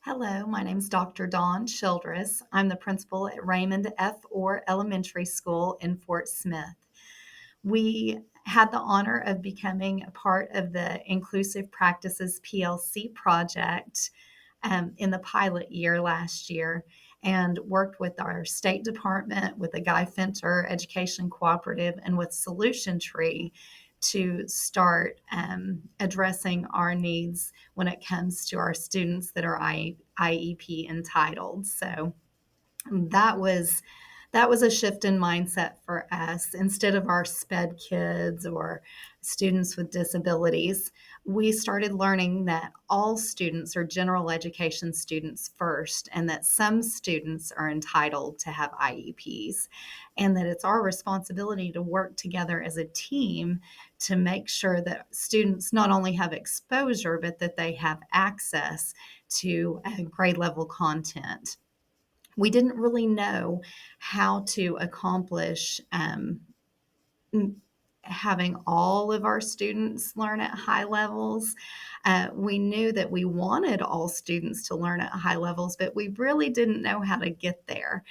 Hello, my name is Dr. Dawn Childress. I'm the principal at Raymond F. Orr Elementary School in Fort Smith. We had the honor of becoming a part of the Inclusive Practices PLC Project in the pilot year last year and worked with our state department, with the Guy Fenter Education Cooperative, and with Solution Tree to start addressing our needs when it comes to our students that are IEP entitled. So that was a shift in mindset for us. Instead of our SPED kids or students with disabilities, we started learning that all students are general education students first, and that some students are entitled to have IEPs, and that it's our responsibility to work together as a team to make sure that students not only have exposure, but that they have access to grade level content. We didn't really know how to accomplish having all of our students learn at high levels. We knew that we wanted all students to learn at high levels, but we really didn't know how to get there.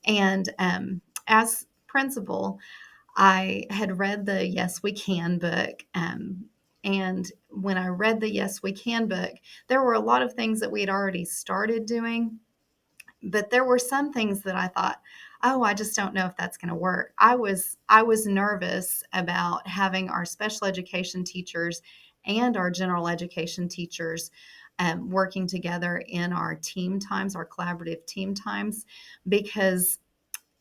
And as principal, I had read the Yes We Can book. And when I read the Yes We Can book, there were a lot of things that we had already started doing, but there were some things that I thought, oh, I just don't know if that's going to work. I was nervous about having our special education teachers and our general education teachers working together in our team times, our collaborative team times, because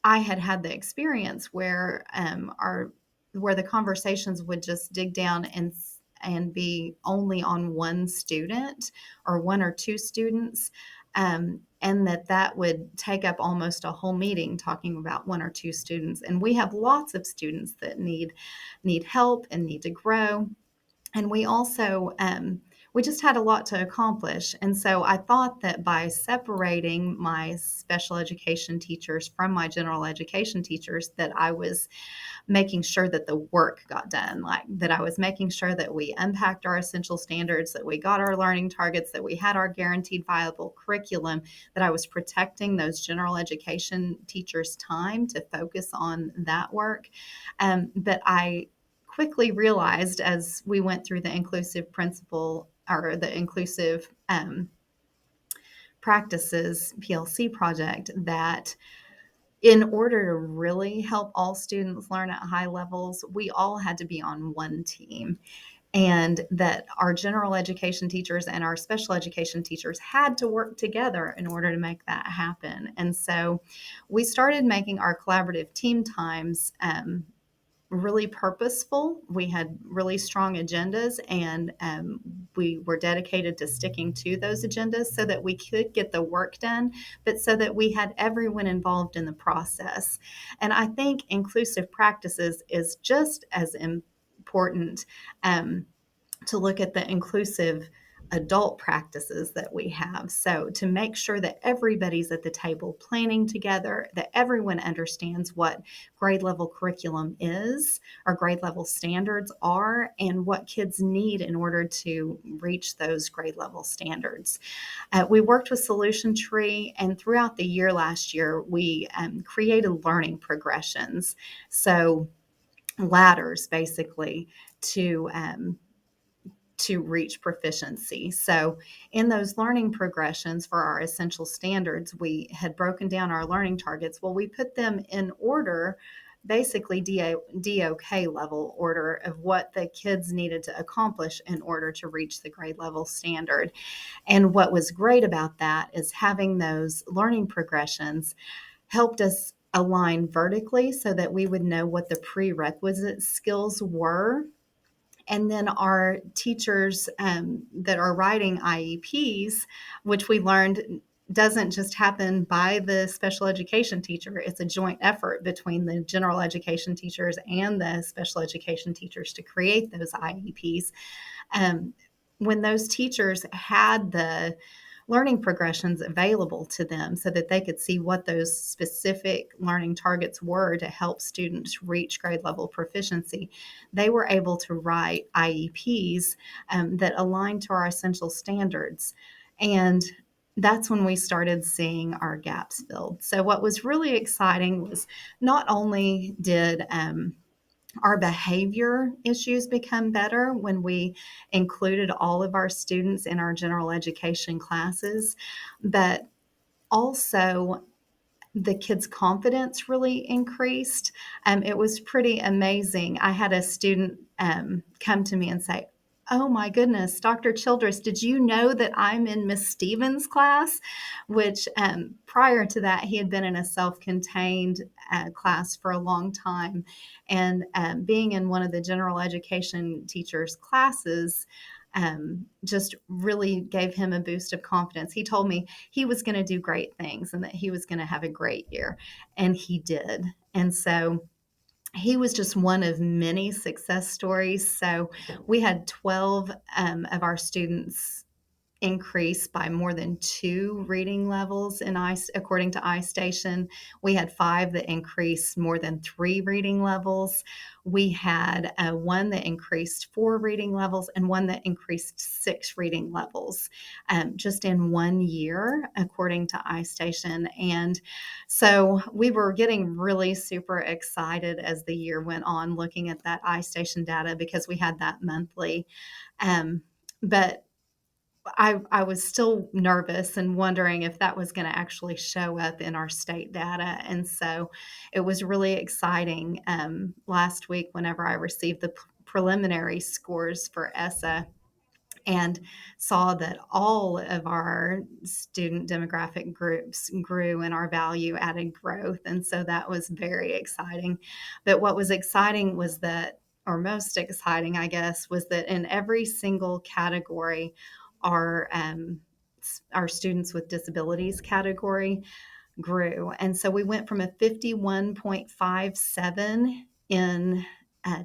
I had had the experience where where the conversations would just dig down and be only on one student or one or two students, and that would take up almost a whole meeting talking about one or two students. And we have lots of students that need help and need to grow. And we also we just had a lot to accomplish. And so I thought that by separating my special education teachers from my general education teachers, that I was making sure that the work got done, like that I was making sure that we unpacked our essential standards, that we got our learning targets, that we had our guaranteed viable curriculum, that I was protecting those general education teachers' time to focus on that work. But I quickly realized, as we went through the inclusive principle or the inclusive practices PLC project, that in order to really help all students learn at high levels, we all had to be on one team, and that our general education teachers and our special education teachers had to work together in order to make that happen. And so we started making our collaborative team times really purposeful. We had really strong agendas, and we were dedicated to sticking to those agendas so that we could get the work done, but so that we had everyone involved in the process. And I think inclusive practices is just as important to look at the inclusive adult practices that we have. So to make sure that everybody's at the table planning together, that everyone understands what grade level curriculum is, or grade level standards are, and what kids need in order to reach those grade level standards. We worked with Solution Tree, and throughout the year last year, we created learning progressions. So ladders, basically, to reach proficiency. So, in those learning progressions for our essential standards, we had broken down our learning targets. Well, we put them in order, basically DOK level order of what the kids needed to accomplish in order to reach the grade level standard. And what was great about that is having those learning progressions helped us align vertically so that we would know what the prerequisite skills were, and then our teachers that are writing IEPs, which we learned doesn't just happen by the special education teacher. It's a joint effort between the general education teachers and the special education teachers to create those IEPs. Um, when those teachers had the learning progressions available to them so that they could see what those specific learning targets were to help students reach grade level proficiency, they were able to write IEPs that aligned to our essential standards. And that's when we started seeing our gaps filled. So, what was really exciting was not only did our behavior issues become better when we included all of our students in our general education classes, but also the kids' confidence really increased. It was pretty amazing. I had a student come to me and say, "Oh my goodness, Dr. Childress, did you know that I'm in Miss Stevens' class?" Which prior to that, he had been in a self contained class for a long time. And being in one of the general education teachers' classes, just really gave him a boost of confidence. He told me he was going to do great things and that he was going to have a great year. And he did. And so he was just one of many success stories. So we had 12 of our students increased by more than 2 reading levels in according to iStation. We had 5 that increased more than 3 reading levels. We had one that increased 4 reading levels and one that increased 6 reading levels just in 1 year, according to iStation. And so we were getting really super excited as the year went on, looking at that iStation data because we had that monthly. But I was still nervous and wondering if that was going to actually show up in our state data. And so it was really exciting last week whenever I received the preliminary scores for ESSA and saw that all of our student demographic groups grew in our value added growth. And so that was very exciting. But what was exciting was that, or most exciting, I guess, was that in every single category, our our students with disabilities category grew. And so we went from a 51.57 in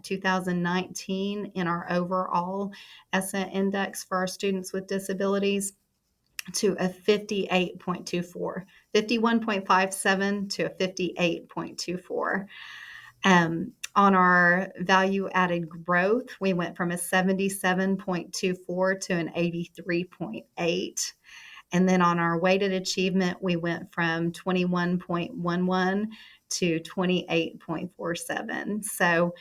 2019 in our overall ESSA index for our students with disabilities to a 58.24, 51.57 to a 58.24. On our value added growth, we went from a 77.24 to an 83.8. And then on our weighted achievement, we went from 21.11 to 28.47. So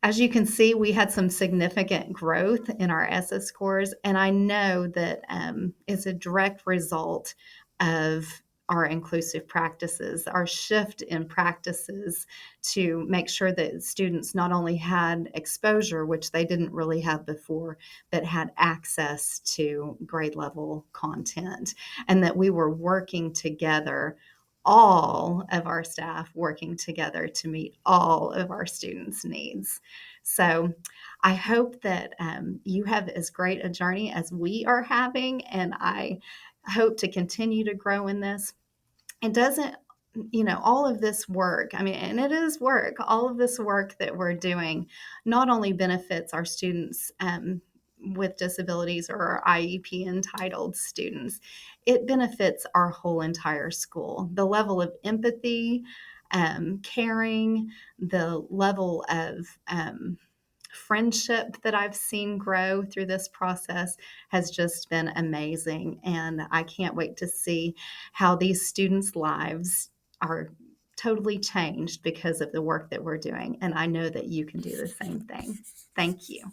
as you can see, we had some significant growth in our ESSA scores, and I know that it's a direct result of our inclusive practices, our shift in practices to make sure that students not only had exposure, which they didn't really have before, but had access to grade level content, and that we were working together, all of our staff working together to meet all of our students' needs. So I hope that you have as great a journey as we are having, and I hope to continue to grow in this. It doesn't, all of this work, I mean, and it is work, all of this work that we're doing not only benefits our students with disabilities or our IEP entitled students, it benefits our whole entire school. The level of empathy, caring, the level of friendship that I've seen grow through this process has just been amazing. And I can't wait to see how these students' lives are totally changed because of the work that we're doing. And I know that you can do the same thing. Thank you.